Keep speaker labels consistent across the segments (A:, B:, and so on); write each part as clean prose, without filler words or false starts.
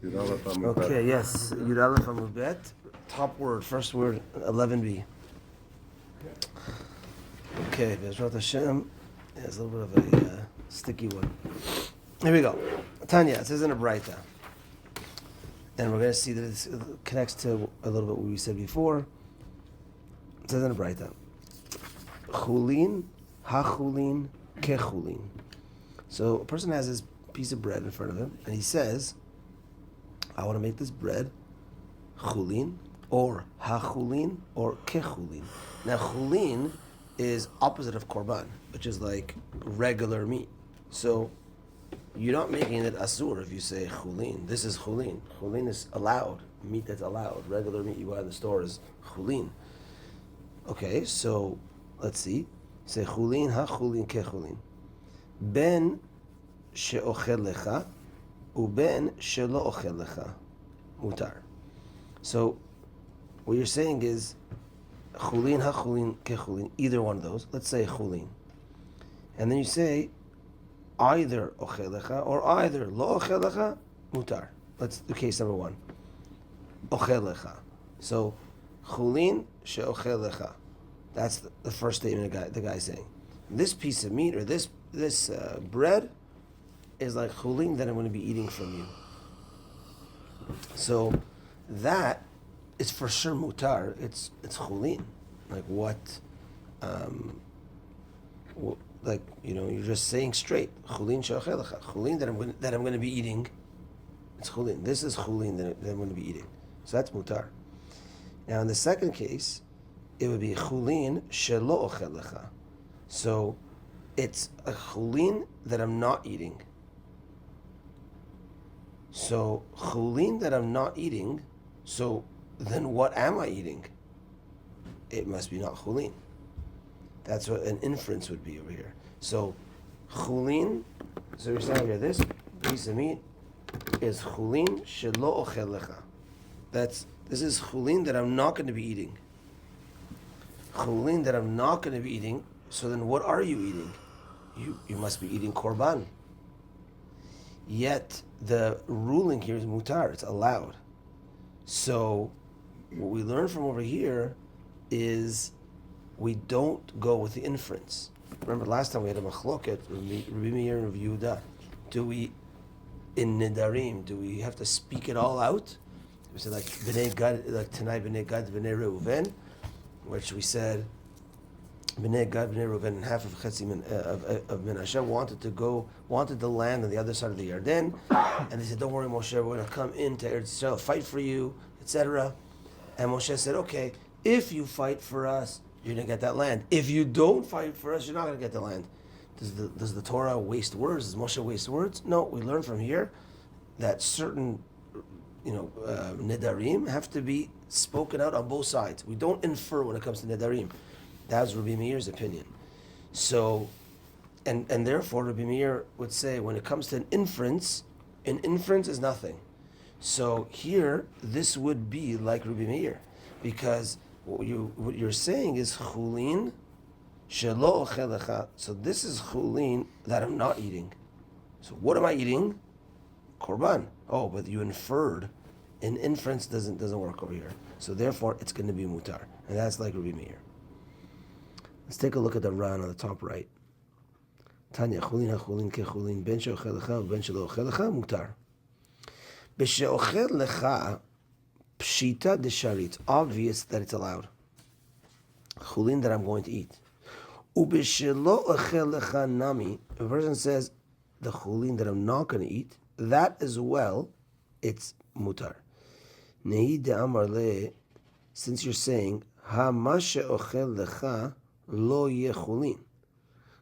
A: Okay, yes. Yud Aleph Amud Bet. Top word, first word, 11b. Okay, Bezrat Hashem. Yeah, it's a little bit of a sticky one. Here we go. Tanya, it says in a Braita. And we're going to see that it connects to a little bit what we said before. It says in a Braita. Chulin, ha-chulin, ke-chulin. So a person has this piece of bread in front of him, and he says, I want to make this bread chulin, or ha-chulin, or ke-chulin. Now chulin is opposite of korban, which is like regular meat. So you're not making it asur if you say chulin. This is chulin. Chulin is allowed, meat that's allowed. Regular meat you buy in the store is chulin. Okay, so let's see. Say chulin, ha-chulin, ke-chulin. Ben she'ochel lecha, uben she'lo ochel lecha. Mutar. So what you're saying is chulin, ha-chulin, ke-chulin, either one of those. Let's say chulin. And then you say either ochel lecha or either lo ochel lecha, mutar. Let's do case number one. Ochel lecha. So chulin she'ochel lecha. That's the first statement the guy's saying. This piece of meat or this bread is like chulin that I'm going to be eating from you. So that is for sure mutar. It's chulin. Like what? Like you're just saying straight chulin she'ochel lecha. Chulin that I'm going to be eating. It's chulin. This is chulin that I'm going to be eating. So that's mutar. Now in the second case, it would be chulin shelo ochel lecha. So it's a chulin that I'm not eating. So chulin that I'm not eating, so then what am I eating? It must be not chulin. That's what an inference would be over here. So chulin, so you're saying here, this piece of meat is chulin shelo ochel lecha. This is chulin that I'm not going to be eating. Chulin that I'm not going to be eating, so then what are you eating? You must be eating korban. Yet the ruling here is mutar, it's allowed. So what we learn from over here is we don't go with the inference. Remember last time we had a machloket, Rabbi Meir and Rabbi Yehuda. Do we, in Nedarim, do we have to speak it all out? We said like Bnei Gad, like tonight Bnei Gad, Bnei Reuven, which we said Bnei Gad, Bnei Reuven, and half of Chetzim of Menashe wanted the land on the other side of the Yarden, and they said, "Don't worry, Moshe, we're going to come into Eretz Yisrael, fight for you, etc." And Moshe said, "Okay, if you fight for us, you're going to get that land. If you don't fight for us, you're not going to get the land." Does the Torah waste words? Does Moshe waste words? No, we learn from here that certain Nedarim have to be spoken out on both sides. We don't infer when it comes to Nedarim. That's Rabbi Meir's opinion. So, and therefore Rabbi Meir would say when it comes to an inference is nothing. So here, this would be like Rabbi Meir, because what you're saying is chulin shelo ochel lecha. So this is chulin that I'm not eating. So what am I eating? Korban. Oh, but you inferred. An inference doesn't work over here. So therefore, it's going to be mutar, and that's like Rabbi Meir. Let's take a look at the Ran on the top right. Tanya, chulin ha-chulin ke-chulin, ben she'ochel lecha, ben she'lo ochel lecha, mutar. B'she'ochel lecha, pshita desharit. It's obvious that it's allowed. Chulin that I'm going to eat. U'b'she'lo ochel lecha nami. If a person says, the chulin that I'm not going to eat, that as well, it's mutar. Nehi de'amar le, since you're saying, ha-ma she'ochel lecha, lo yeh chulin.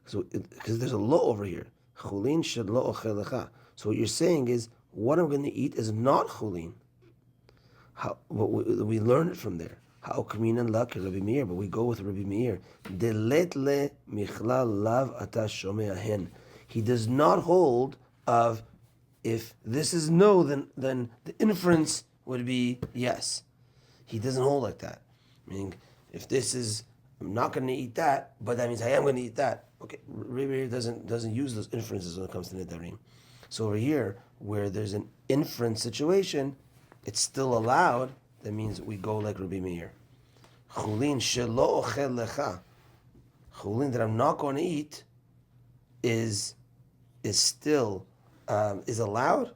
A: So, because there's a lo over here. Chulin shed lo ochel lecha. So what you're saying is, what I'm going to eat is not chulin. We learn it from there. Ha'okminan lak Rabbi Meir, but we go with Rabbi Meir. Delet le michlal lav ata shomea hen. He does not hold of, if this is no, then the inference would be yes. He doesn't hold like that. Meaning, if this is, I'm not going to eat that, but that means I am going to eat that. Okay, Rabbi doesn't use those inferences when it comes to Nedarim. So over here, where there's an inference situation, it's still allowed. That means we go like Rabbi Meir. Chulin shelo ochel lecha. Chulin that I'm not going to eat is still is allowed,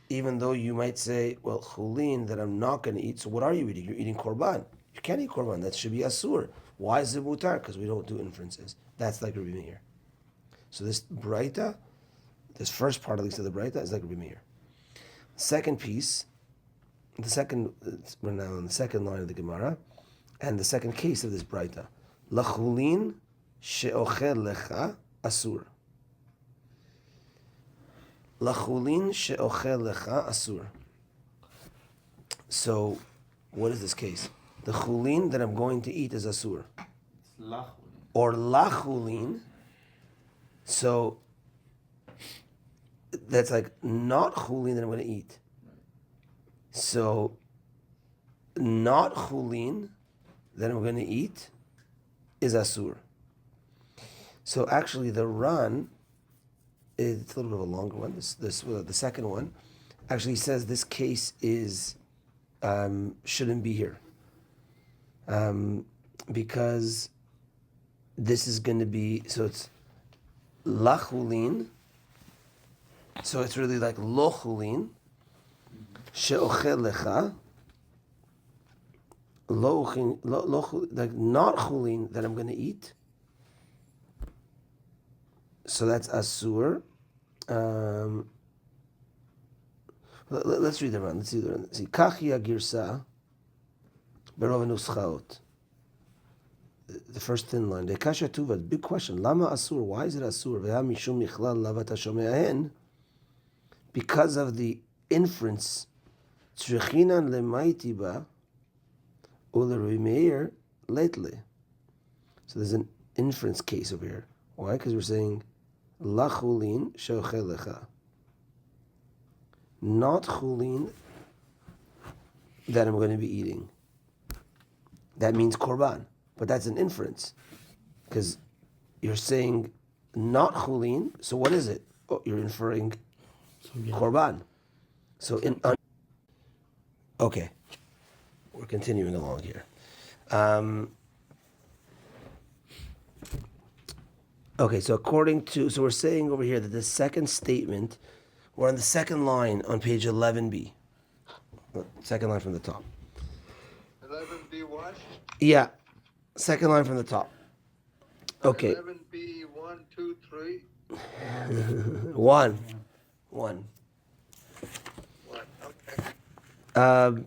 A: even though you might say, well, chulin that I'm not going to eat. So what are you eating? You're eating korban. You can't eat korban. That should be asur. Why is it mutar? Because we don't do inferences. That's like Rabbi Meir. So this braita, this first part at least of the braita, is like Rabbi Meir. Second piece, we're now on the second line of the Gemara, and the second case of this braita, lachulin she'ochel lecha asur. Lachulin she'ochel lecha asur. So, what is this case? The chulin that I'm going to eat is asur. Or lachulin. So, that's like not chulin that I'm going to eat. So, not chulin that I'm going to eat is asur. So actually the Ran, it's a little bit of a longer one. The second one actually says this case is shouldn't be here because this is going to be, so it's lachulin, so it's really like lo chulin she'ochel lecha like not chulin that I'm going to eat. So that's asur. Let's read the run. Let's see the run. See, kachia girsa berov nuschaot. The first thin line. The kasha tuva. Big question. Lama asur? Why is it asur? Ve'ha mishum michlal lavat hashomeahen. Because of the inference. Tzrichinan lemaiti ba u'lerui meir lately. So there's an inference case over here. Why? Because we're saying lachulin she'ochel lecha. Not chulin that I'm going to be eating. That means korban. But that's an inference. Because you're saying not chulin, so what is it? Oh, you're inferring korban. So okay. We're continuing along here. Okay, so so we're saying over here that the second statement, we're on the second line on page 11b. Second line from the top.
B: 11b what?
A: Yeah, second line from the top. Okay.
B: 11b 1, 2, 3.
A: One.
B: Okay.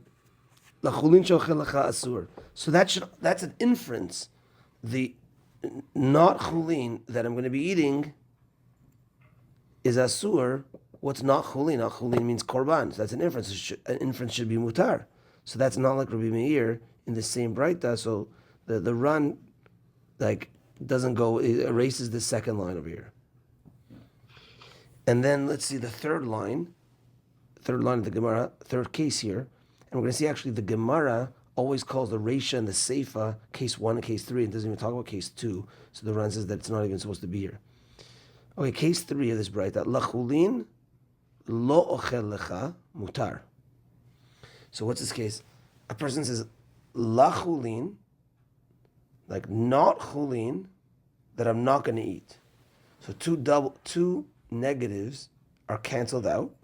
A: Lachulin she'ochel lecha asur. So that's an inference. The not chulin that I'm going to be eating is asur. What's not chulin? Not chulin means korban. So that's an inference. An inference should be mutar. So that's not like Rabbi Meir in the same braita. So the run like doesn't go. It erases the second line over here. And then let's see the third line of the Gemara, third case here, and we're going to see actually the Gemara always calls the Reisha and the Seifa case 1 and case 3, and doesn't even talk about case 2. So the Ran says that it's not even supposed to be here. Okay, case 3 of this braita, lachulin lo ochel lecha mutar. So what's this case? A person says lachulin, like not chulin, that I'm not going to eat. So two negatives are canceled out,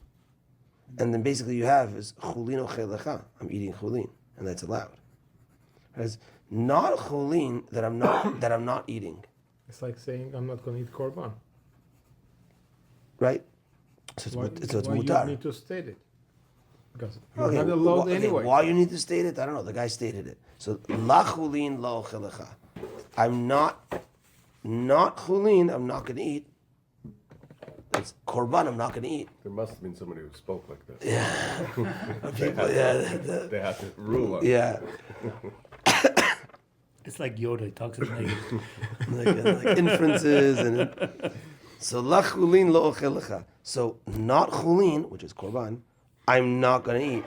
A: and then basically you have is chulin ochel lecha. I'm eating chulin. And that's allowed. It's not chulin that I'm not eating.
C: It's like saying I'm not going to eat korban.
A: Right? So it's
C: why
A: mutar.
C: You need to state it. Because
A: Okay,
C: you're not allowed anyway.
A: Why you need to state it? I don't know. The guy stated it. So la chulin lo ochel lecha. I'm not chulin. I'm not going to eat. It's korban. I'm not going to eat.
D: There must have been somebody who spoke like that.
A: Yeah. People,
D: They have to rule on it.
A: Yeah.
E: It's like Yoda, he talks in negative.
A: like inferences and so la chulin lo ochel lecha. So not chulin, which is korban, I'm not going to eat.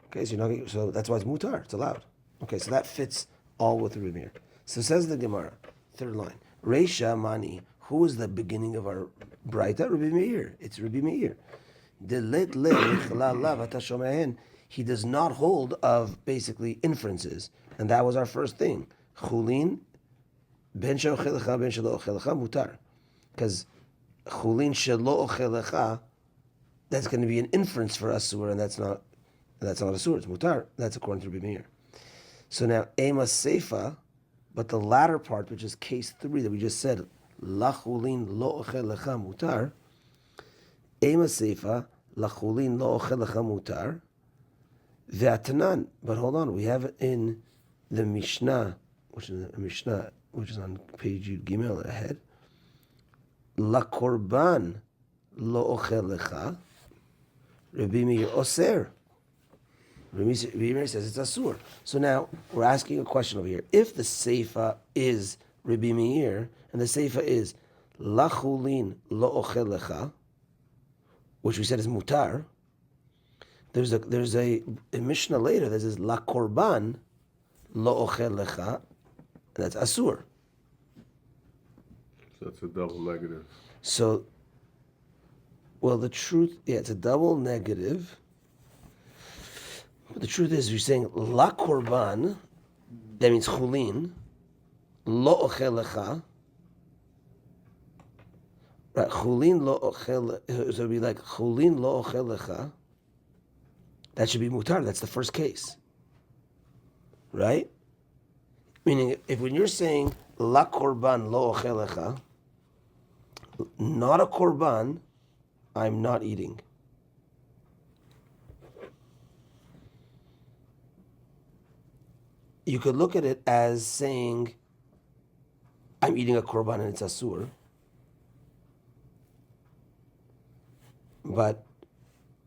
A: Okay, so you're not. So that's why it's mutar. It's allowed. Okay, so that fits all with the Rimir. So says the Gemara, third line. Reisha mani. Who is the beginning of our braita? Rabbi Meir. It's Rabbi Meir. He does not hold of basically inferences. And that was our first thing. Chulin, ben she'ochelecha, ben she'lo ochelecha, mutar. Because chulin she'lo ochelecha, that's going to be an inference for asur, and that's not asur, it's mutar. That's according to Rabbi Meir. So now, ema seifa, but the latter part, which is case 3 that we just said, lachulin lo ochelecha mutar, ema seifa, lachulin lo ochelecha mutar, ve'atanan. But hold on, we have it in the Mishnah, which is on page Yud Gimel ahead. La korban lo ochelecha, Rabbi Meir oser. Rabbi Meir says it's asur. So now we're asking a question over here. If the seifa is Rabbi Meir and the seifa is lachulin lo ochelecha, which we said is mutar, there's a Mishnah later that says la korban lo ochelecha, and that's asur.
D: So that's a double negative.
A: So, well, the truth, it's a double negative. But the truth is, you're saying la korban, that means chulin, lo ochelecha. Right, chulin lo ochelecha. So it would be like chulin lo ochelecha. That should be mutar. That's the first case, right? Meaning, if when you're saying la korban lo ochelecha, not a korban, I'm not eating. You could look at it as saying, I'm eating a korban and it's asur. But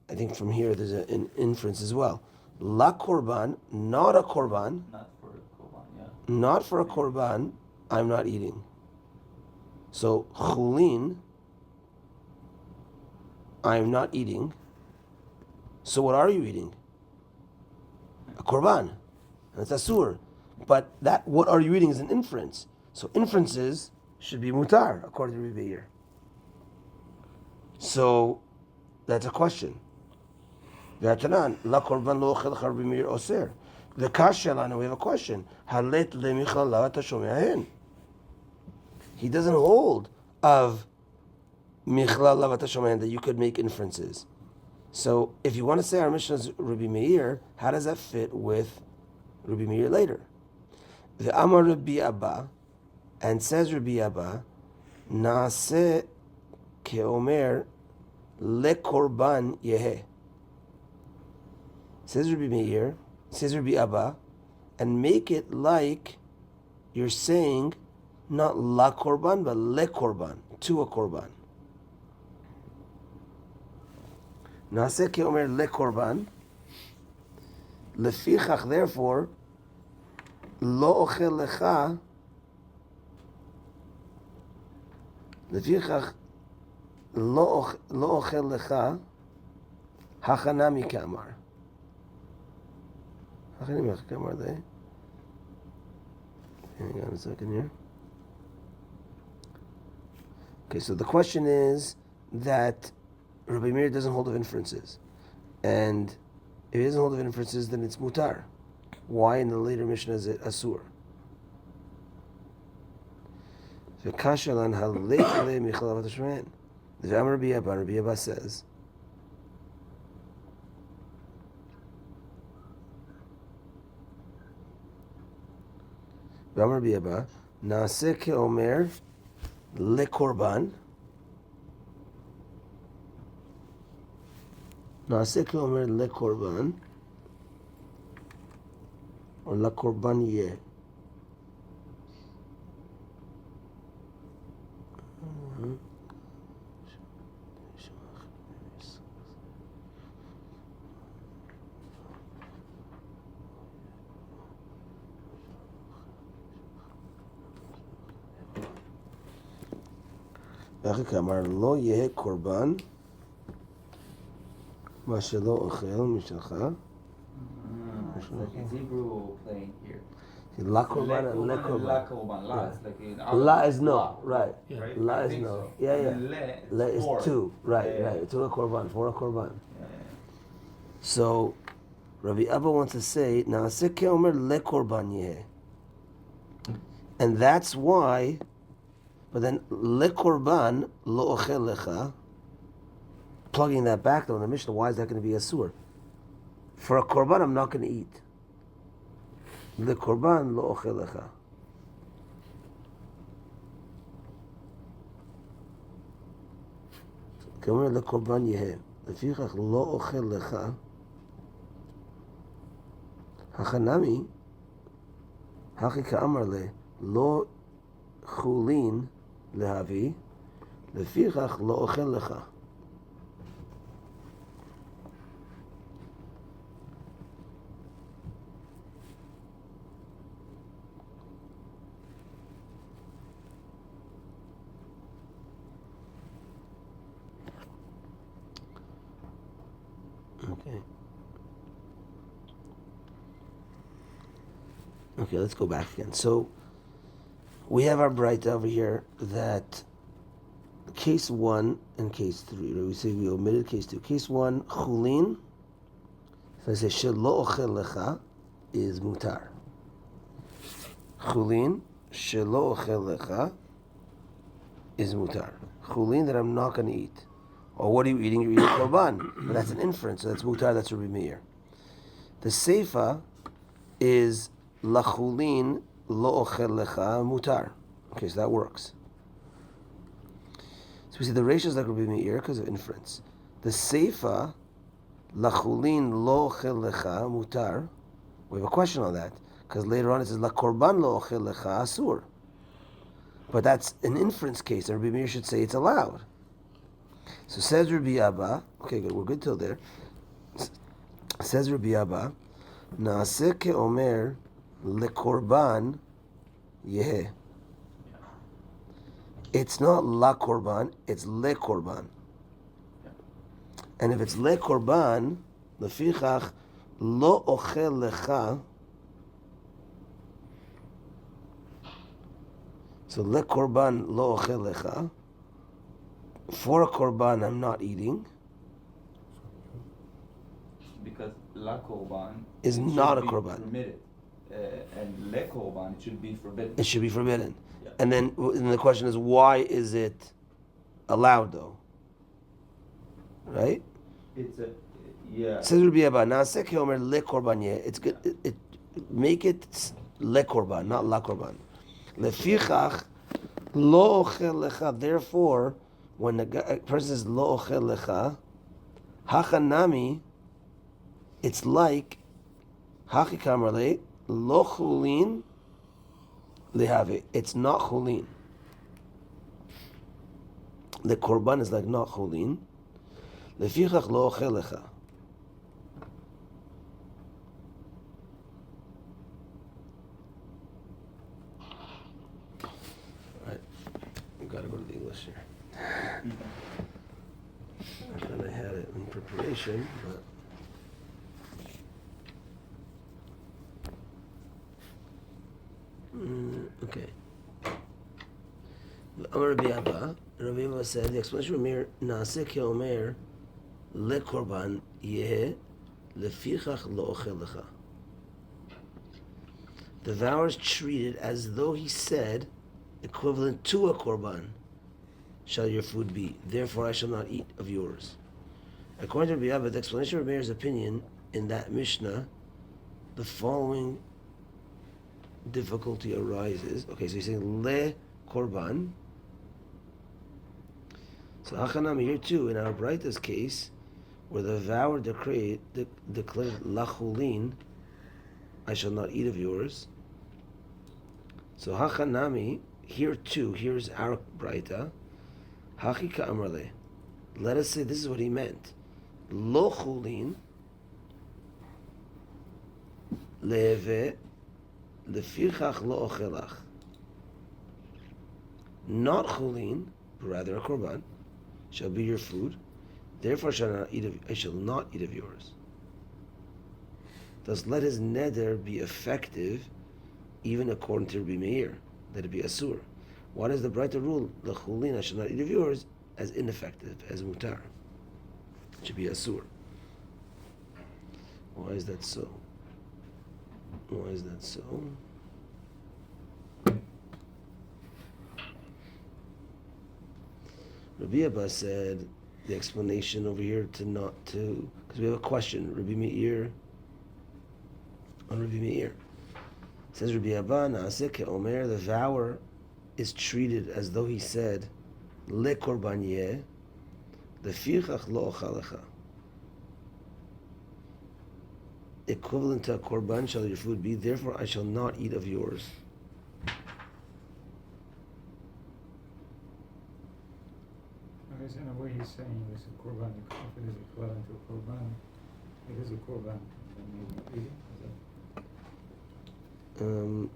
A: I think from here there's an inference as well. La korban, not a korban.
F: Not for a korban, yeah.
A: Not for a korban, I'm not eating. So chulin, I'm not eating. So what are you eating? A korban. And it's asur. But that what are you eating is an inference. So inferences should be mutar, according to Rabbi Meir. So that's a question. V'atanan, la korban lo ochel Rabbi Meir oser. The kashelana, we have a question. Halet lemichal la tashomeahen. He doesn't hold of Michlal Lavat Hashomayan that you could make inferences. So if you want to say our Mishnah is Rabbi Meir, how does that fit with Rabbi Meir later? The Amar Rabbi Abba, and says Rabbi Abba, Naaseh keomer lekorban yeheh. Says Rabbi Meir, says Rabbi Abba, and make it like you're saying not la korban, but le korban, to a korban. Naaseh keomer le korban. Lefichach, therefore, lo ochel lecha. Lefichach lo ochel lecha. Hachanami kamar. Hachanami kamar they. Hang on a second here. Okay, so the question is that Rabbi Meir doesn't hold of inferences. And if he doesn't hold of inferences, then it's mutar. Why in the later Mishnah is it asur? The Rabbi Abba says, Rabbi Abba, Naaseh keomer lekorban. Naaseh keomer lekorban, or lekorban yeh. אמר לא יהיה קורבן מה שלא אוכל משלך.
F: Like a Hebrew playing here.
A: La korban and le korban.
F: La korban. La is like in
A: La is no, right.
E: Yeah.
F: Right?
A: La
F: I
A: is
F: think
A: no.
F: so.
A: Yeah,
F: And
A: yeah.
F: then
A: Le is
F: four.
A: two, right,
F: Yeah,
A: right. Two a korban, four a korban.
F: yeah.
A: So, Rabbi Abba wants to say, Naaseh ke'omer le korban yeh. And that's why, but then le korban lo ochel lecha, plugging that back though in the Mishnah, why is that going to be a sur? For a korban, I'm not going to eat. Le korban lo ochel lecha. כאומר לקורבן יהא, לפיכך לא אוכל לך, החנמי, הכי כאמר לה, לא חולין להביא, לפיכך לא אוכל לך. Okay. Okay, let's go back again. So, we have our bright over here that case 1 and case 3. Right? We say we omitted case 2. Case 1, chulin. If I say shelo ochel lecha, is mutar. Chulin, shelo ochel lecha, is mutar. Chulin that I'm not going to eat. Or what are you eating? You're eating korban. But that's an inference. So that's mutar, that's a Meir. The seifa is lachulin lo ochel lecha mutar. Okay, so that works. So we see the ratio is like Rabbi Meir because of inference. The seifa lachulin lo ochel lecha mutar. We have a question on that because later on it says la korban lo ochel lecha asur. But that's an inference case, and Rabbi Meir should say it's allowed. So says Rabbi Abba, okay, good, we're good till there. Says Rabbi Abba, Naaseh ke'omer lekorban yeh. It's not la korban, it's le korban. And if it's le korban, lefichach lo ochel lecha. So le korban lo ochel lecha. For a korban, I'm not eating.
F: Because la korban
A: Is
F: it
A: not
F: should
A: a
F: be
A: korban.
F: permitted. And le korban it should be forbidden.
A: It should be forbidden.
F: Yeah.
A: And then the question is, why is it allowed though? Right?
F: It's a yeah.
A: Says Rabbi Abba, Naaseh ke'omer le korban yeh. It's good. Make it le korban, not la korban. Lefichach lo ochel lecha. Therefore, when the person says lo ochel lecha, hachanami, it's like hachi kamar le lo chulin lehave. It's not chulin. The korban is like not chulin. Lefichach lo ochel lecha. Right, we gotta go to the English here. I thought I had it in preparation, but. Okay. Amar Rabbi Abba, Rabbi Abba said, the explanation of Meir, Naaseh ke'omer le korban yeh lefichach lo ochel lecha. The vow is treated as though he said, equivalent to a korban, shall your food be. Therefore, I shall not eat of yours. According to Rabbi Abba, the explanation of Meir's opinion in that Mishnah, the following difficulty arises. Okay, so he's saying le korban. So hachanami here too, in our Braita's case, where the vow declared lachulin, I shall not eat of yours. So hachanami here too. Here's our Braita. Hachi ka'amar. Let us say this is what he meant. Lo chulin leve lefichach lo ochelach. Not chulin, but rather a korban, shall be your food. Therefore, I shall not eat of yours. Thus, let his neder be effective even according to Rabbi Meir, that it be asur. Why does the brighter rule the chulin I shall not eat of yours as ineffective as mutar? It should be asur. Why is that so? Why is that so? Rabbi Abba said the explanation over here to not to, because we have a question. Rabbi Meir on Rabbi Meir says Rabbi Abba Naaseh Ke'omer, the vower is treated as though he said le korban yeh, the fichach lo ochalecha. Equivalent to a korban shall your food be, therefore I shall not eat of yours.
G: I guess in a way he's saying it's a korban. If it is equivalent to a korban, it is a korban. Then maybe not eat it. Is that-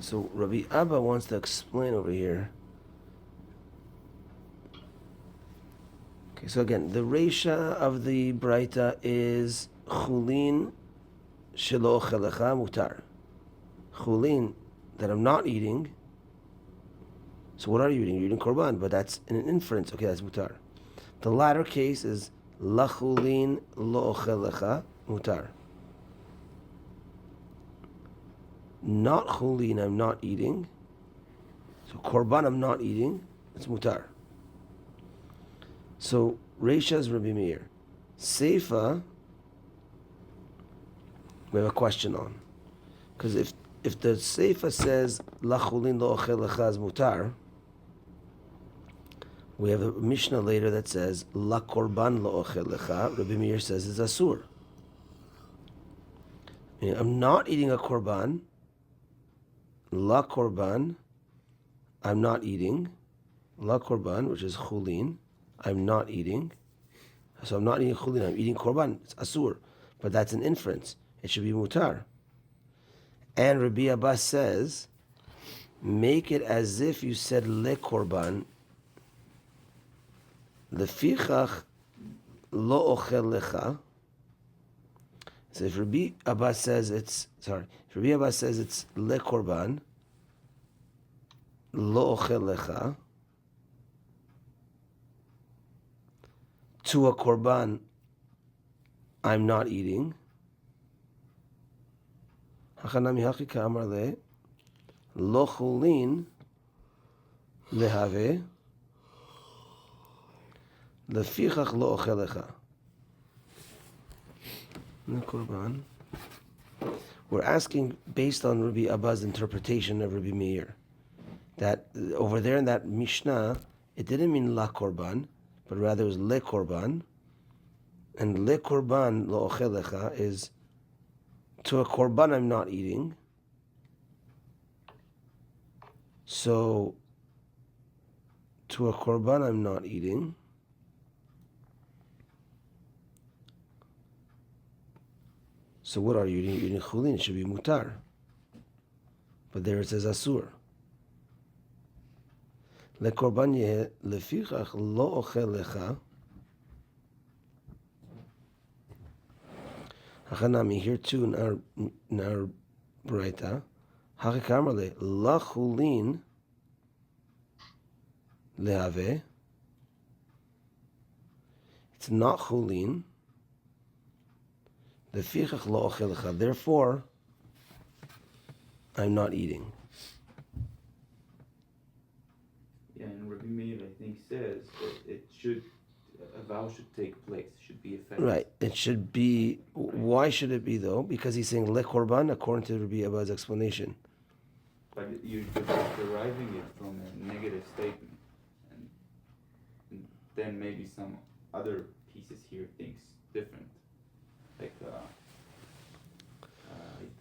A: So Rabbi Abba wants to explain over here. Okay, so again, the Reisha of the Braita is chulin shelo chelecha mutar. Chulin that I'm not eating. So what are you eating? You're eating korban, but that's in an inference. Okay, that's mutar. The latter case is lachulin lo chelecha mutar. Not chulin, I'm not eating. So korban, I'm not eating. It's mutar. So Reisha is Rabbi Meir. Seifa, we have a question on, because if the Seifa says la chulin lo ochelecha is mutar, we have a Mishnah later that says la korban lo ochelecha. Rabbi Meir says it's asur. I'm not eating a korban. La korban, I'm not eating. La korban, which is chulin, I'm not eating. So I'm not eating chulin, I'm eating korban. It's asur. But that's an inference. It should be mutar. And Rabbi Abbas says, make it as if you said le korban. Lefichach lo ochel lecha. So if Rabbi Abbas says it's le korban, lo ochel lecha, to a korban, I'm not eating. Hachanami hachika amar le, lo chulin lehave, lefichach lo ochel lecha. Korban. We're asking based on Rabbi Abba's interpretation of Rabbi Meir, that over there in that Mishnah, it didn't mean la korban, but rather it was le korban, and le korban lo ochelecha is to a korban I'm not eating. So to a korban I'm not eating. So what are you eating? You're eating chulin. It should be mutar. But there it says asur. Lekorban yeh lefichach lo ochel lecha. Hachanami, here too in our Braita, Hachikar le la chulin lehave. It's not chulin. Lefichach lo ochel lecha. Therefore, I'm not eating.
F: Yeah, and Rabbi Meir, I think, says that a vow should take place, should be effective.
A: Right. It should be. Why should it be though? Because he's saying le korban according to Rabbi Abba's explanation.
F: But you're deriving it from a negative statement, and then maybe some other pieces here thinks different, like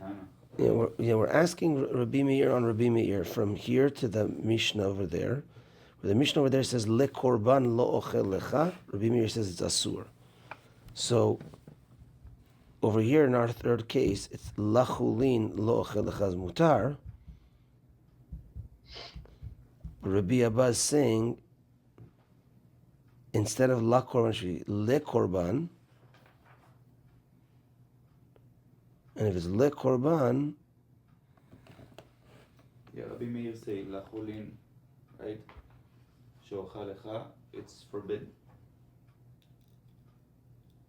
F: Itana.
A: we're asking Rabbi Meir on Rabbi Meir from here to the Mishnah over there. Where the Mishnah over there says le korban lo ochel lecha. Rabbi Meir says it's asur. So over here in our third case, it's lachulin lo ochel lecha mutar. Rabbi Abba is saying instead of la korban should be le korban. And if it's le korban,
F: Yeah, Rabbi Meir say lachulin, right? Shochalecha, it's forbidden.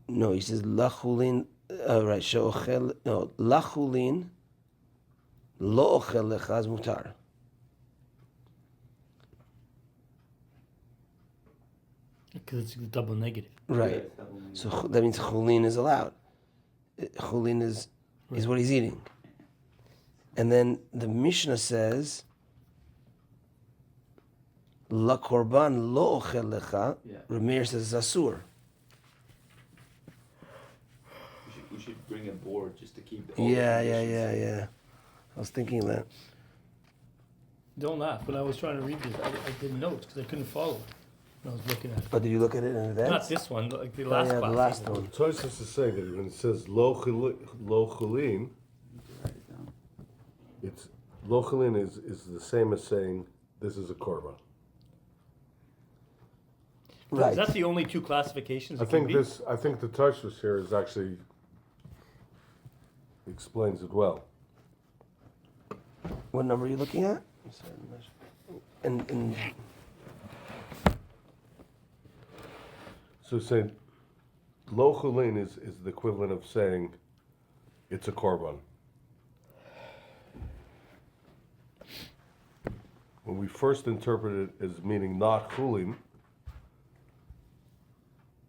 A: no, he says lachulin. Right, she'ochel. No, lachulin lo ochel lechaz mutar.
E: Because it's a double negative.
A: Right.
F: Yeah, it's double negative.
A: So that means chulin is allowed. Chulin is what he's eating. And then the Mishnah says, la korban lo ochel lecha.
F: Yeah.
A: Rameir says asur.
F: We should bring a board just to keep the
A: Yeah. I was thinking that.
E: Don't laugh. When I was trying to read this, I did notes because I couldn't follow it when I was looking at it.
A: But did you look at it in advance?
E: Not this one, like the last
A: yeah,
E: class.
A: the last one.
D: Tosfos is saying that when it says lo chulin,
F: Write it down.
D: it's lo chulin is the same as saying this is a korban.
A: Right.
E: Is that the only two classifications
D: I
E: it can
D: think
E: be?
D: I think the Tosfos here is actually explains it well.
A: What number are you looking at? And
D: So saying lo chulin is the equivalent of saying it's a korban. When we first interpret it as meaning not chulin,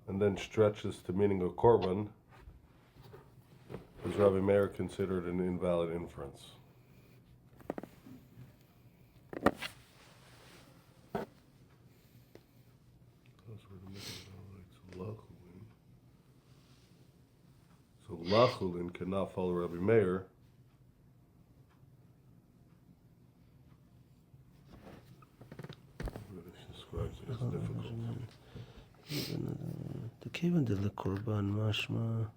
D: and then stretch this to meaning a korban, is Rabbi Meir considered an invalid inference. So lachulin cannot follow Rabbi Meir. Describes it as difficult.
A: the kevin de le korban mashma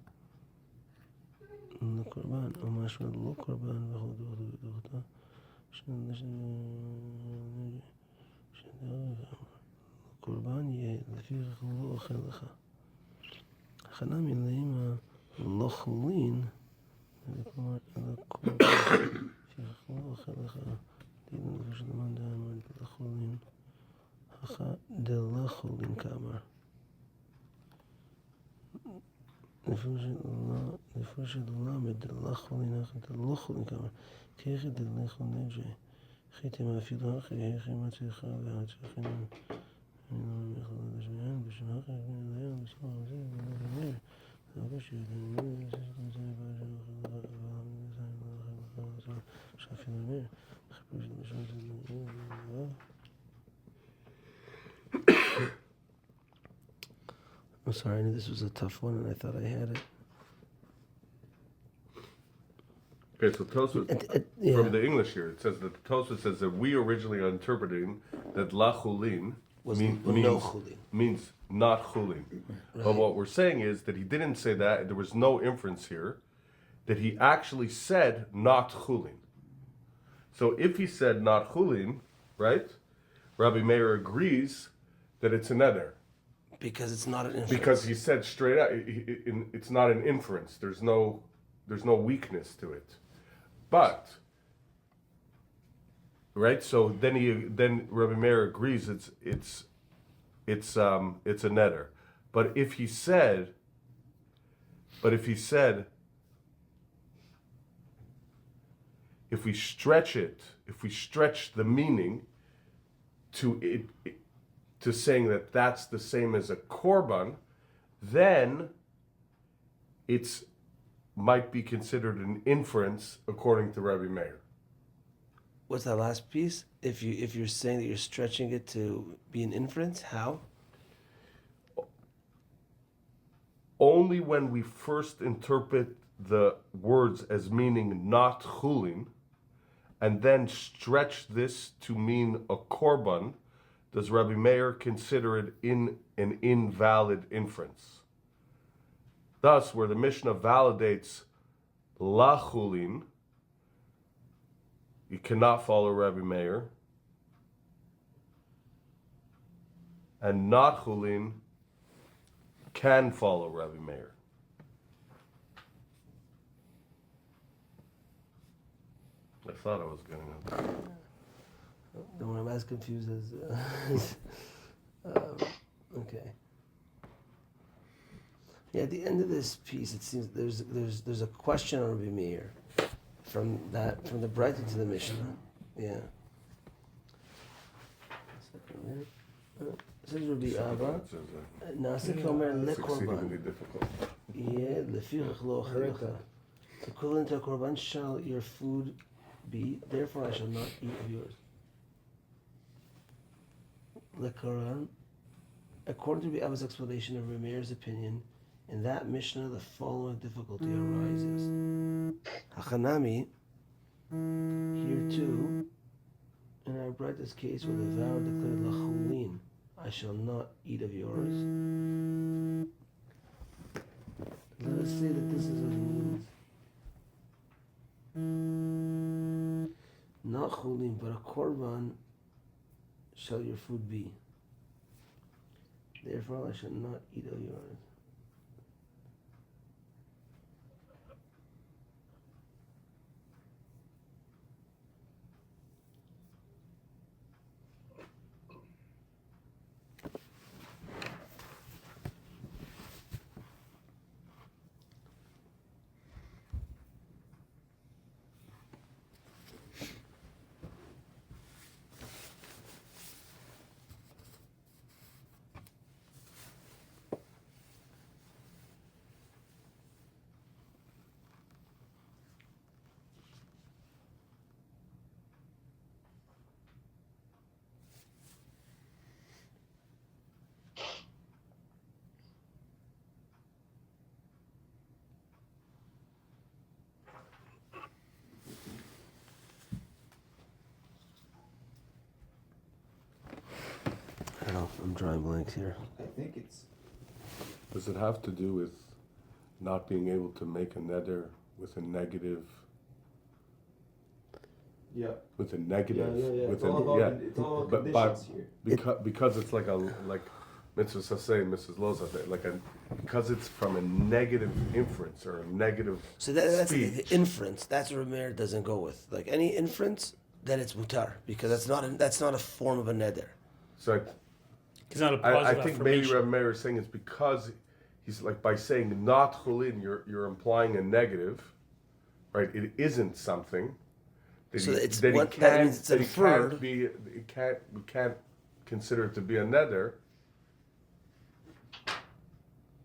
A: le korban o mashma lo korban korban ye lefi lo ochel lecha chana mileim lo chulin le korban lefi lo ochel lecha din lo shleman dan lo chulin hacha de lo chulin kamar לפרש את למד דלחולין אחת דלחולין כמה כאחד דלחולין נג'י חיתם אפילו אחרי אחרי מצליחה והצליחים אני לא יכול לשמיען בשם אחר ולהיום בסוף הזה ולא אומר אבל שיודעים זה שאפילו אומר חפש בשם זה I'm sorry, I knew this was a tough one and I thought I had it.
D: Okay, so Tosfos,
A: Yeah.
D: from the English here, it says that Tosfos says that we originally are interpreting that lachulin
A: Was no chulin.
D: means not chulin. But what we're saying is that he didn't say that, there was no inference here, that he actually said not chulin. So if he said not chulin, right, Rabbi Meir agrees that it's a neder.
A: Because it's not an inference.
D: Because he said straight out, it's not an inference. There's no weakness to it. But right, so then Rabbi Meir agrees it's a neder. But if he said, if we stretch it, if we stretch the meaning to it to saying that that's the same as a korban, then it's might be considered an inference according to Rabbi Meir.
A: What's that last piece? If you're saying that you're stretching it to be an inference, how?
D: Only when we first interpret the words as meaning not chulin, and then stretch this to mean a korban, does Rabbi Meir consider it an invalid inference? Thus, where the Mishnah validates la chulin, you cannot follow Rabbi Meir, and not chulin can follow Rabbi Meir. I thought I was getting it.
A: The one I'm as confused as. Okay. Yeah, at the end of this piece, it seems there's a question on Rabbi Meir from the Brighton to the Mishnah. Yeah. Says Rabbi Abba. Nasik Omer
D: It's exceedingly
A: lekorban.
D: difficult.
A: Yeah, lefirach lo chelecha. Equivalent to a korban shall your food be. Therefore, I shall not eat of yours. Lekoran. According to Rabbi Abba's explanation of Rameir's opinion, in that Mishnah, the following difficulty arises. Hachanami, here too, in our brother's case, where the vow declared lachulin, I shall not eat of yours. Let us say that this is what it means. Not chulin, but a korban shall your food be. Therefore, I shall not eat of yours. I don't know, I'm drawing blanks here.
F: I think it's
D: Does it have to do with not being able to make a neder with a negative?
F: yeah.
D: With a negative,
F: Yeah.
D: with
F: It's all about
D: yeah,
F: it's all about
D: but by,
F: conditions here.
D: because it's like Mitzvah Saseh, Mrs. Loza, because it's from a negative inference or a negative
A: So that's
D: speech.
A: the inference. That's what Rameir doesn't go with. Like any inference, then it's mutar because that's not a form of a neder.
D: So
E: It's not a
D: I
E: positive
D: think maybe
E: affirmation.
D: Rabbi Meir is saying it's because he's like by saying not chulin, you're implying a negative, right? It isn't something. That
A: So it's
D: that
A: what-
D: he
A: that
D: can't,
A: means it's
D: that he
A: inferred.
D: can't be. We can't consider it to be a neder.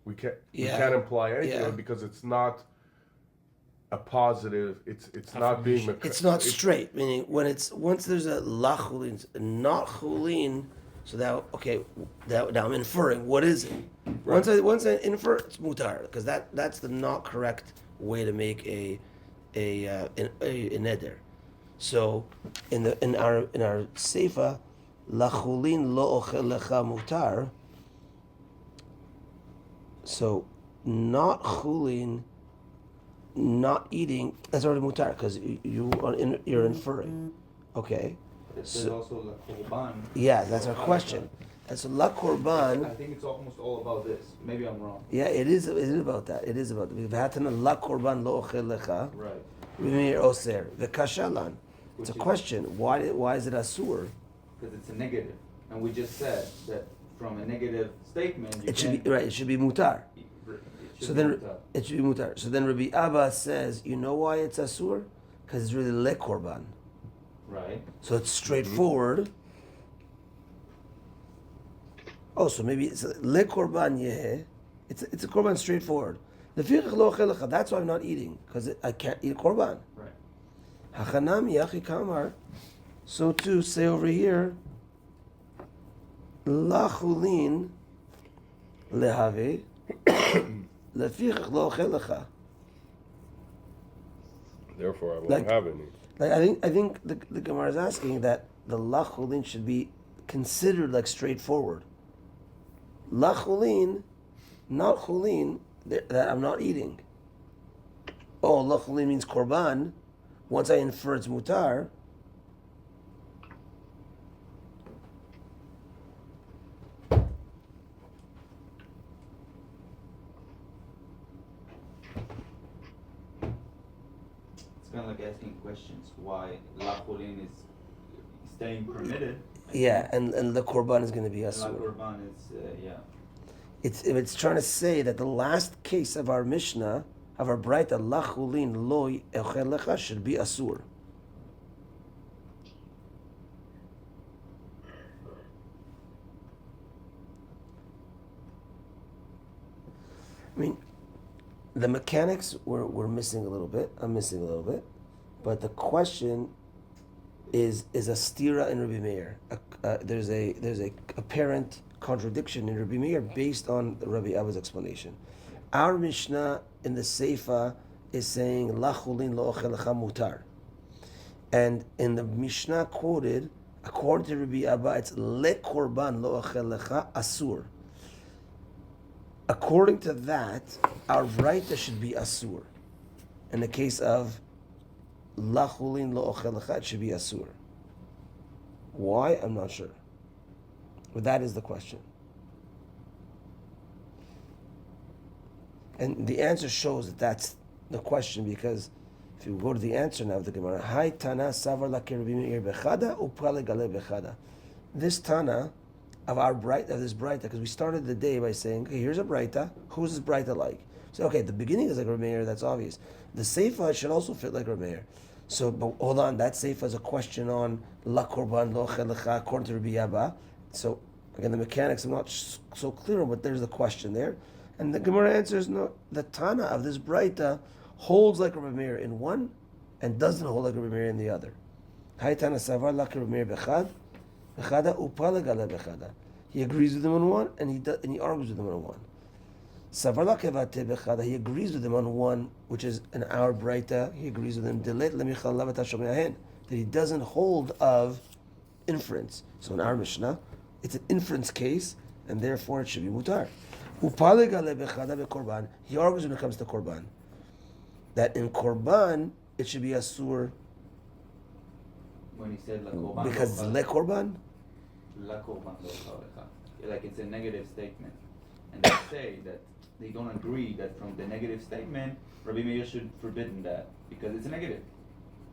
D: We can't. We
A: Yeah.
D: can't imply anything
A: Yeah.
D: because it's not a positive. It's not being.
A: It's not straight. Meaning once there's a la chulin, not chulin. So now I'm inferring what is it. Once I infer, it's mutar because that's the not correct way to make a neder. So in our seifa, la chulin lo ochel lecha mutar. So not chulin, not eating, that's already mutar because you're inferring. Okay.
F: It says also la korban.
A: Yeah, that's our question. And so la
F: I
A: korban.
F: think it's almost all about this. Maybe I'm wrong.
A: Yeah, it is about that. It is about that. V'hatana la korban lo ochel lecha.
F: Right.
A: V'meir oser v'kashalan. It's a
F: Which is-
A: question. Why is it asur?
F: Because it's a negative, and we just said that from a negative statement, you
A: It should
F: can't-
A: be right. It should be mutar.
F: It should
A: So
F: be
A: then
F: mutar.
A: it should be mutar. So then Rabbi Abba says, you know why it's asur? Because it's really le korban.
F: Right.
A: So it's straightforward. Oh, so maybe it's le korban yeh. It's a korban straightforward. Lefirach lo ochel lecha. That's why I'm not eating because I can't eat korban.
F: Right.
A: Hachanam yachi kamar. So too say over here. Lachulin lehave. Lefirach lo ochel lecha.
D: Therefore, I won't
A: Like-
D: have any.
A: Like I think the Gemara is asking that the lachulin should be considered like straightforward. Lachulin, not chulin, that I'm not eating. Oh, lachulin means korban. Once I infer it's mutar.
F: It's kind of like asking questions why lachulin is staying permitted.
A: Yeah, and the korban is going to be
F: And
A: asur.
F: Korban is, yeah.
A: It's trying to say that the last case of our Mishnah, of our Braita, lachulin lo echel lecha, should be asur. I mean, the mechanics we're missing a little bit. I'm missing a little bit, but the question is a stira in Rabbi Meir. There's a apparent contradiction in Rabbi Meir based on Rabbi Abba's explanation. Our Mishnah in the Seifa is saying lachulin lo ochel lecha mutar, and in the Mishnah quoted, according to Rabbi Abba, it's le korban lo ochel lecha asur. According to that, our Braita should be asur. In the case of lachulin lo ochel lecha, it should be asur. Why? I'm not sure. But that is the question. And the answer shows that that's the question, because if you go to the answer now of the Gemara, Hai Tana Savar Laki Rabbi Meir Bechada Upale Gale Bechada. This Tana of our Braita, of this Braita, because we started the day by saying, okay, here's a Braita. Who's this Braita like? So okay, the beginning is like Rabbi Meir, that's obvious. The Seifa should also fit like Rabbi Meir. So, but hold on, that Seifa is a question on La Korban Lo Ochel Lecha according to Rabbi Abba. So again, the mechanics I'm not so clear on, but there's the question there. And the Gemara answers, no, the Tana of this Braita holds like Rabbi Meir in one and doesn't hold like Rabbi Meir in the other. Hai Tana Savar Laki Rabbi Meir Bechada Upale Gale Bechada. He agrees with him on one and he argues with him on one. Savar Laki Vate Bechada, he agrees with him on one, which is an our Braita. He agrees with him that he doesn't hold of inference. So in our Mishnah, it's an inference case, and therefore it should be mutar. Upale Gale Bechada Bekorban, he argues when it comes to korban, that in korban it should be asur
F: When he said la korban,
A: because it's le korban.
F: la korban lo chalecha. Like it's a negative statement. And they say that they don't agree that from the negative statement, Rabbi Meir should forbidden that because it's a negative.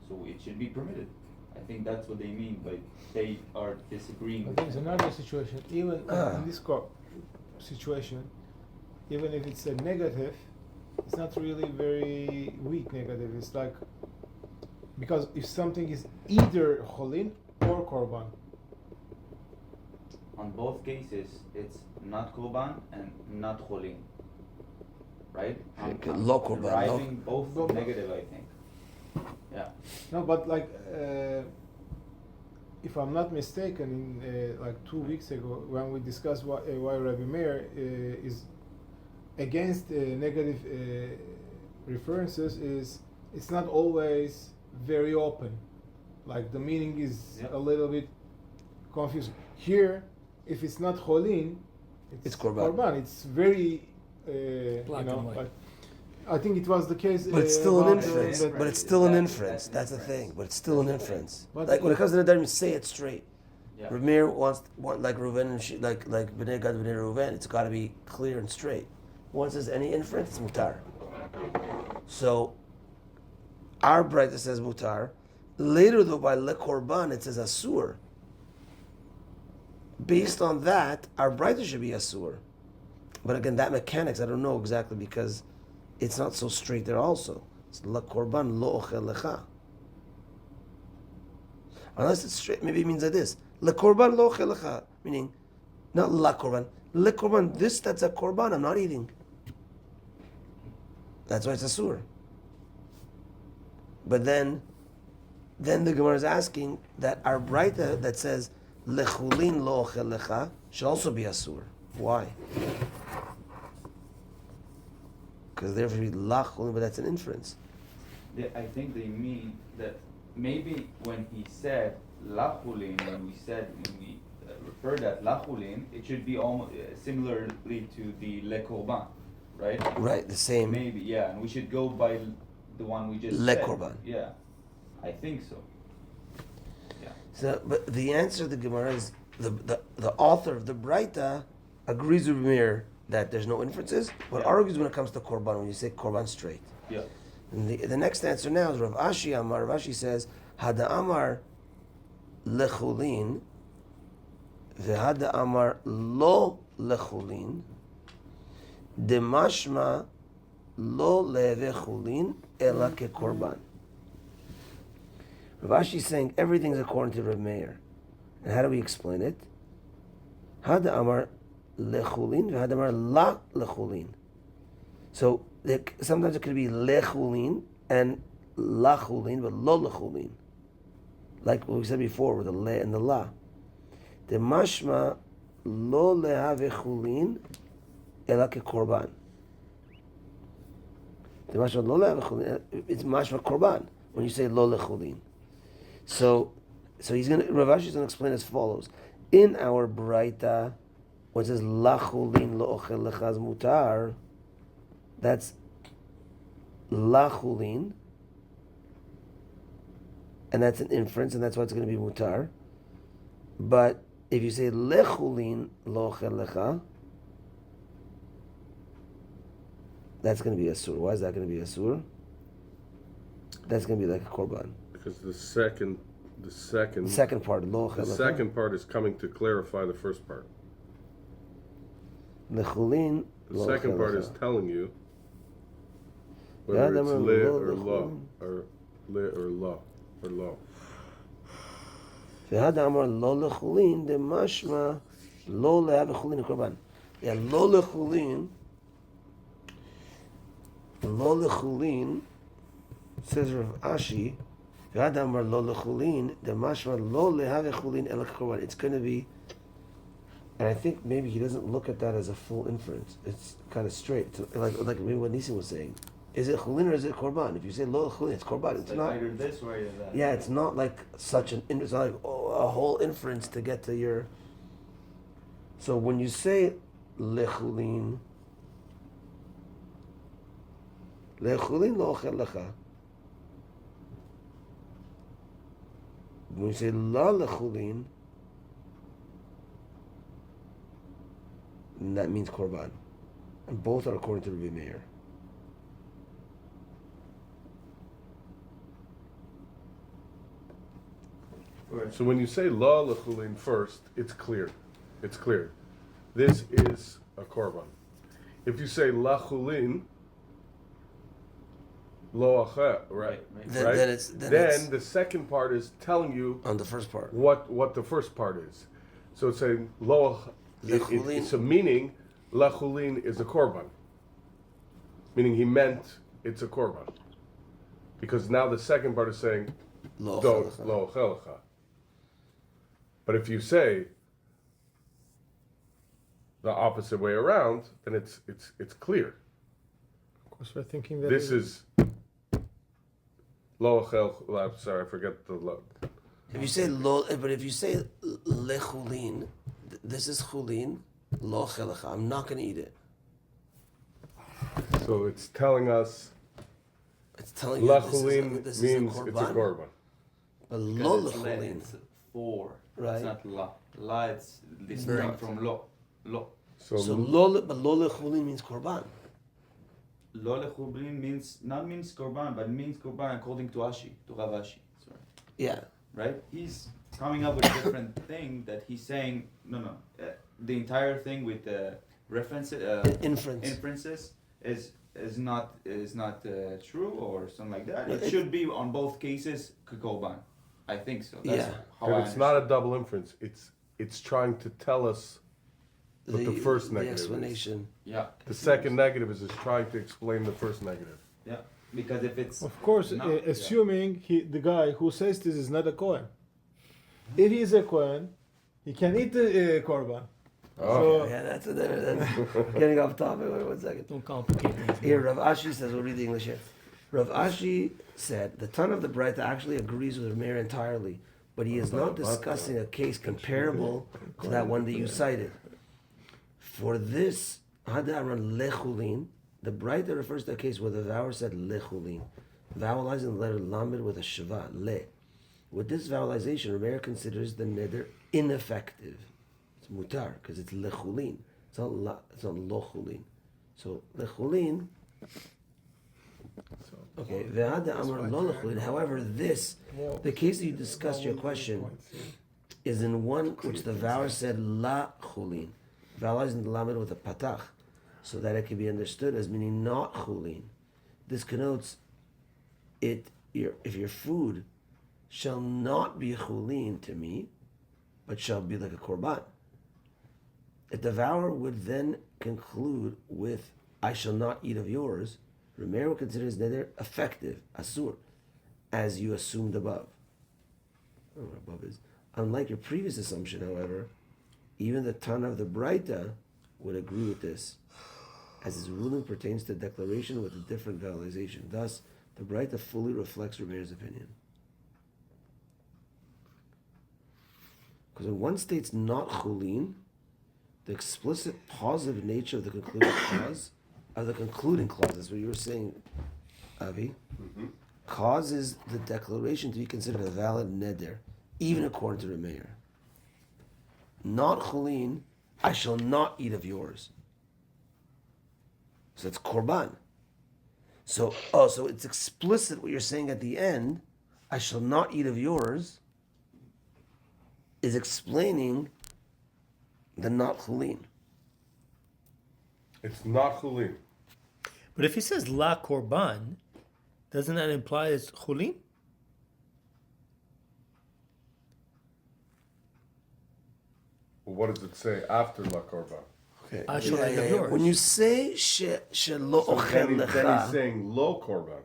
F: So it should be permitted. I think that's what they mean, but they are disagreeing.
C: But there's another situation, even in this situation, even if it's a negative, it's not really very weak negative. It's like, because if something is either cholin or korban.
F: On both cases, it's not korban and not cholin. Right?
A: Okay, lo korban, lo-
F: Deriving both
C: Lo-
F: negative, I think. Yeah.
C: No, but like, if I'm not mistaken, in like 2 weeks ago, when we discussed why Rabbi Meir is against negative references, is it's not always very open. Like the meaning is
F: Yep.
C: a little bit confusing. Here, if it's not cholin,
A: It's korban.
C: It's very,
E: Black and white.
C: like, I think it was the case.
A: But it's still an
C: about,
A: inference.
C: the-
A: But it's still an
F: That's-
A: inference.
F: that's
A: That's the
F: inference.
A: thing. But it's still an inference.
C: But-
A: Like when it comes to Nedarim, say it straight.
F: Yeah.
A: Ramir wants like Reuven and like Bnei Gad Bnei Reuven. It's got to be clear and straight. Once there's any inference, it's mutar. So our Braita says mutar. Later though, by le korban, it says asur. Based on that, our Braita should be asur. But again, that mechanics I don't know exactly because it's not so straight there. Also, it's le korban lo ochel lecha. Unless it's straight, maybe it means like this. Le korban lo ochel lecha, meaning not la korban. Le korban, that's a korban. I'm not eating. That's why it's asur. But then the Gemara is asking that our Braita that says lechulin lo ochel lecha should also be asur. Why? Because therefore we lachulin, but that's an inference.
F: I think they mean that maybe when he said lachulin, when we refer that lachulin, it should be almost similarly to the le korban, right?
A: Right, the same.
F: Maybe, yeah, and we should go by the one we just
A: Le
F: said.
A: korban.
F: Yeah, I think so. Yeah.
A: So, but the answer to the Gemara is the author of the Braita agrees with Mir that there's no inferences, but
F: Yeah.
A: argues when it comes to korban when you say korban straight.
F: Yeah.
A: And the next answer now is Rav Ashi Amar. Rav Ashi says Hada Amar lechulin, v'Hada Amar lo lechulin, demashma lo levechulin ela kekorban. Rav Ashi is saying everything's according to Rav Meir. And how do we explain it? Hada Amar lechulin, v'Hada Amar la lechulin. So sometimes it could be lechulin and lachulin, but lo lechulin. Like what we said before with the le and the la. The mashma lo lehavechulin ela kekorban. The mashma lo lehavechulin, it's mashma korban when you say lo lechulin. So Rav Ashi is going to explain as follows. In our Braita, when it says lachulin lo ochel lechaz mutar, that's lachulin, and that's an inference, and that's why it's going to be mutar. But if you say lechulin lo ochel lecha, that's going to be asur. Why is that going to be asur? That's going to be like a korban.
D: Because the second
A: The second part, lo ochel
D: the
A: lecha.
D: second part is coming to clarify the first part.
A: Lechulin.
D: The
A: lo
D: second
A: ochel
D: part
A: lecha.
D: is telling you
A: Yeah,
D: whether it's
A: then
D: le
A: lo
D: or lo
A: lechulin.
D: or le or lo or lo.
A: V'hada amar lo lechulin, the mashma lo lehavechulin korban. Yeah, lo lechulin, says Rav Ashi, v'hada amar lo lechulin, the mashma lo lehavechulin el korban. It's going to be, and I think maybe he doesn't look at that as a full inference. It's kind of straight, like maybe what Nisim was saying. Is it chulin or is it korban? If you say lo chulin, it's korban. It's
F: Like
A: not.
F: either this or either that.
A: Yeah, it's not like such an. It's not like a whole inference to get to your. So when you say lechulin lo ochel lecha. When you say la lechulin, that means korban, and both are according to Rabbi Meir.
D: So when you say la lechulin first, it's clear. It's clear. This is a korban. If you say lachulin, lo acheh, right?
A: Then it's
D: the second part is telling you
A: on the first part.
D: what the first part is. So it's saying lo.
A: Lechulin.
D: It's a meaning. Lachulin is a korban. Meaning he meant it's a korban. Because now the second part is saying
A: Lo
D: don't
A: ochel lecha.
D: lo ochel lecha. But if you say the opposite way around, then it's clear.
C: Of course, we're thinking that
D: This is lo ochel. I'm sorry, I forget the lo.
A: If you say lo, but if you say lechulin, this is chulin, lo ochel lecha. I'm not going to eat it.
D: So it's telling us
A: It's telling you this
D: lachulin
A: is
D: means
A: a korban.
D: it's a korban.
A: But
F: Because
A: lo
F: it's le,
A: lechulin.
F: it's for.
A: Right.
F: It's not la. La, it's different
A: not.
F: from lo. Lo.
A: So but lo lechulin means korban.
F: Lo lechulin means korban, but means korban according to Ashi, to Rav Ashi. Sorry.
A: Yeah.
F: Right? He's coming up with a different thing that he's saying. No. The entire thing with the references, inferences is not true or something like that. It should be on both cases korban. I think so. That's
A: Yeah.
F: how
D: And
F: I
D: it's not a
F: understand.
D: double inference. It's trying to tell us what the first
A: the
D: negative is.
A: explanation.
F: Yeah.
D: The second negative is trying to explain the first negative.
F: Yeah. Because if it's
C: Of course,
F: not-
C: assuming the guy who says this is not a Kohen. If he is a Kohen, he can eat the korban.
D: Oh.
A: Yeah, that's getting off topic. Wait 1 second.
E: Don't complicate things.
A: Here, Rav Ashi says, we'll read the English here. Rav Ashi said the ton of the Breita actually agrees with Rameir entirely, but he is not discussing a case comparable to that one that you cited. For this, Hadaran lechulin, the Breita refers to a case where the vower said lechulin, vowelizing the letter lamed with a shava, le. With this vowelization, Rameir considers the neder ineffective. It's mutar, because it's lechulin. It's not lochulin. So lechulin. Okay. Ve'ada amar lo lechulin. However, this, the case that you discussed your question, is in one which the vower said la chulin, vowelizing the lamed with a patach, so that it can be understood as meaning not chulin. This connotes it. If your food shall not be chulin to me, but shall be like a korban. If the vower would then conclude with, I shall not eat of yours, Rameir will consider his neder effective, asur, as you assumed above. I don't know what above is. Unlike your previous assumption, however, even the Tana of the Breita would agree with this, as his ruling pertains to declaration with a different vowelization. Thus, the Breita fully reflects Rameir's opinion. Because when one states not chulin, the explicit positive nature of the concluding clause, that's what you were saying, Avi, causes the declaration to be considered a valid neder, even according to Rameir. Not chulin, I shall not eat of yours. So it's korban. So it's explicit what you're saying at the end, I shall not eat of yours, is explaining the not chulin.
D: It's not chulin.
E: But if he says la korban, doesn't that imply it's chulin?
D: Well, what does it say after la korban?
A: Okay.
E: I shall eat of yours.
A: When you say shelo
D: So
A: ochel
D: then he's
A: lecha,
D: saying lo korban.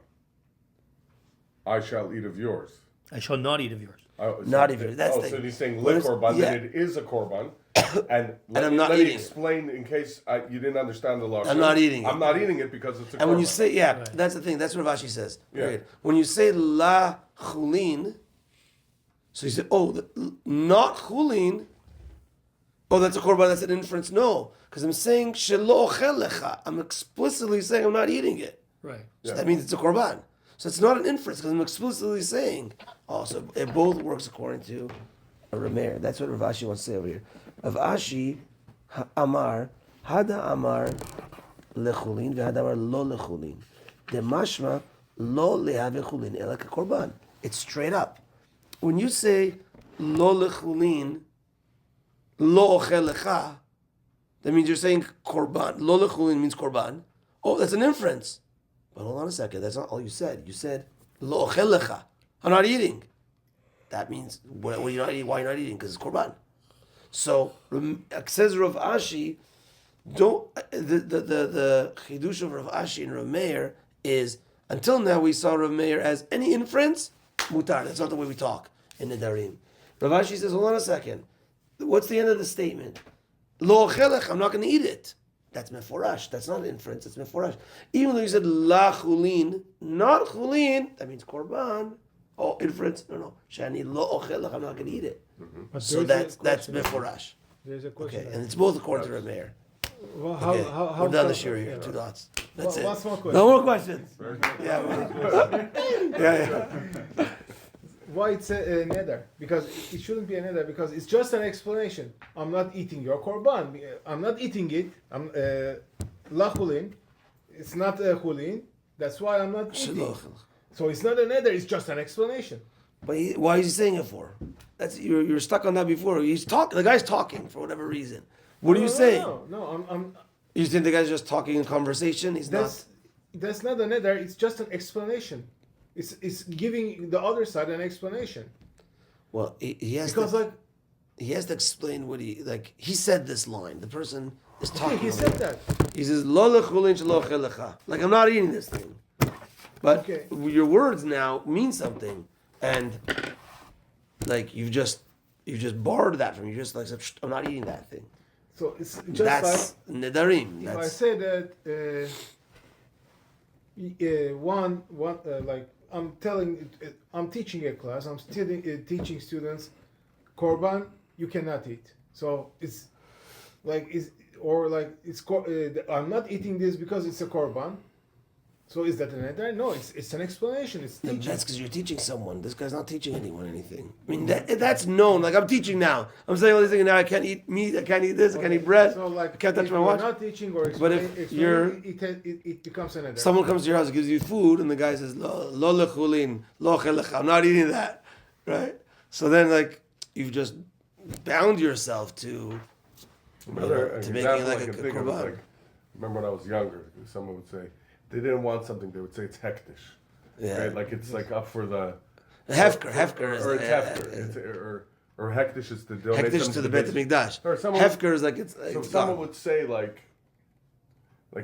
D: I shall eat of yours.
E: I shall not eat of yours.
A: Not even. That's
D: so
A: the.
D: he's saying
A: What
D: le
A: is-
D: korban,
A: yeah.
D: then it is a korban. And
A: I'm not
D: let me
A: eating it.
D: explain in case you didn't understand the law.
A: I'm not eating it.
D: I'm not eating it because it's a korban.
A: And when you say, yeah,
E: Right.
A: that's the thing. That's what Rav Ashi says.
D: Yeah.
A: Period. When you say la chulin, so you say, not chulin. Oh, that's a korban. That's an inference. No, because I'm saying shelo ochel lecha. I'm explicitly saying I'm not eating it.
E: Right.
A: So that means it's a korban. So it's not an inference because I'm explicitly saying. Oh, so it both works according to a Rameir. That's what Rav Ashi wants to say over here. Rav Ashi amar hada amar lechulin v'hada amar lo lechulin. Demashma lo lehave chulin elak korban. It's straight up. When you say lo lechulin, lo ochel lecha, that means you're saying korban. Lo lechulin means korban. Oh, that's an inference. But hold on a second. That's not all you said. You said lo ochel lecha. I'm not eating. That means what are you not eating? Why are you not eating? Because it's korban. So says Rav Ashi, the chidush of Rav Ashi and Rav Meir is until now we saw Rav Meir as any inference mutar. That's not the way we talk in Nedarim. Rav Ashi says, hold on a second. What's the end of the statement? Lo ochelech, I'm not going to eat it. That's meforash. That's not an inference. That's meforash. Even though you said la chulin, not chulin, that means korban. Oh, inference? No. Shani lo ochelech, I'm not going to eat it.
C: But
A: So
C: there's
A: that's
C: a question.
A: meforash.
C: There's a question.
A: Okay, and it's both according to Rav Meir.
C: Well,
A: Okay,
C: how
A: we're done the
C: come-
A: shir here.
C: yeah.
A: 2 dots. That's
C: One
A: it.
C: small question.
A: No more questions. Yeah.
C: Why it's a neder? Because it shouldn't be a neder because it's just an explanation. I'm not eating your korban. I'm not eating it. I'm la chulin. It's not a chulin. That's why I'm not eating.
A: Shelo.
C: So it's not a neder. It's just an explanation.
A: But why is he saying it for? That's you're stuck on that before. He's talking. The guy's talking for whatever reason. What are you saying?
C: No. I'm
A: You think the guy's just talking in conversation? He's not.
C: that's not a neder. It's just an explanation. It's giving the other side an explanation.
A: Well, he has
C: Because
A: to. He has to explain what he said this line. The person is talking.
C: he said that.
A: He says lo lechulin shelo chelecha. Like I'm not eating this thing. But
C: Okay.
A: your words now mean something, and like you've just barred that from you. Just like said, I'm not eating that thing.
C: So it's just
A: That's
C: like
A: nedarim.
C: if I
A: That's
C: say that Like I'm teaching a class. I'm teaching students, korban you cannot eat. So it's like I'm not eating this because it's a korban. So is that an neder? No, it's an explanation. It's teaching.
A: That's because you're teaching someone. This guy's not teaching anyone anything. I mean, that's known. Like, I'm teaching now. I'm saying all these things now. I can't eat meat. I can't eat this. I can't eat bread.
C: So like,
A: I can't touch
C: if
A: my
C: you're
A: watch.
C: not teaching or
A: But if
C: explaining,
A: you're-
C: it becomes an neder.
A: Someone comes to your house, gives you food, and the guy says, "Lo lechulin, lo chelecha." I'm not eating that, right? So then, like, you've just bound yourself to
D: Another
A: to making
D: example
A: like
D: I
A: a
D: can think of is
A: korban.
D: like, remember when I was younger, someone would say, they didn't want something, they would say it's hektish.
A: Yeah.
D: Right? Like it's like up for the...
A: Hefker is
D: Or it's
A: like,
D: hefker. Or hektish is to donate
A: hektish
D: something
A: to the Beit HaMikdash.
D: Or someone-
A: Hefker is like it's.
D: So
A: It's
D: someone
A: gone.
D: would say like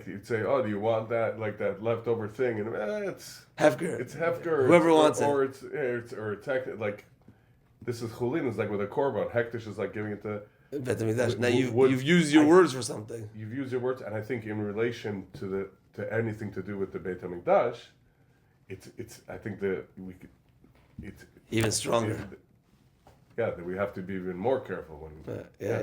D: you'd say, oh, do you want that, like that leftover thing? And it's
A: Hefker.
D: hefker. Or
A: Whoever
D: it's,
A: wants
D: or,
A: it.
D: Or it's like, this is chulin, is like with a korban. Hektish is like giving it to...
A: Beit HaMikdash. Now
D: Would-
A: you've used your words for something.
D: You've used your words, and I think in relation to anything to do with the Beit HaMikdash, it's I think it's
A: Even stronger.
D: Yeah, that we have to be even more careful when.
A: Yeah.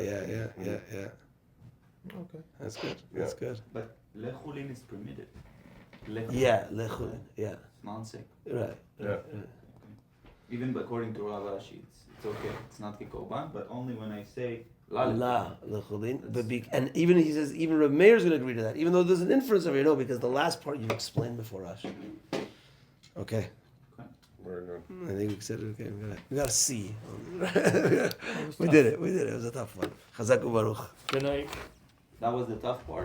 C: Okay.
A: That's good. That's
D: Yeah.
A: good.
F: But lechulin is permitted. Lechulin.
A: Yeah, lechulin. Yeah.
F: It's non-sick.
A: Right.
D: Yeah.
A: Right.
F: Even according to Rav Ashi, it's okay. It's not kikorban, but only when I say la
A: La lechulin. But and even he says even Rav Meir is going to agree to that, even though there's an inference over here. No, because the last part you explained before us. Okay.
D: Very good.
A: I think we said it. Okay, we got a C. We did it. It was a tough one. Chazak u'baruch.
E: Good night.
F: That was the tough part.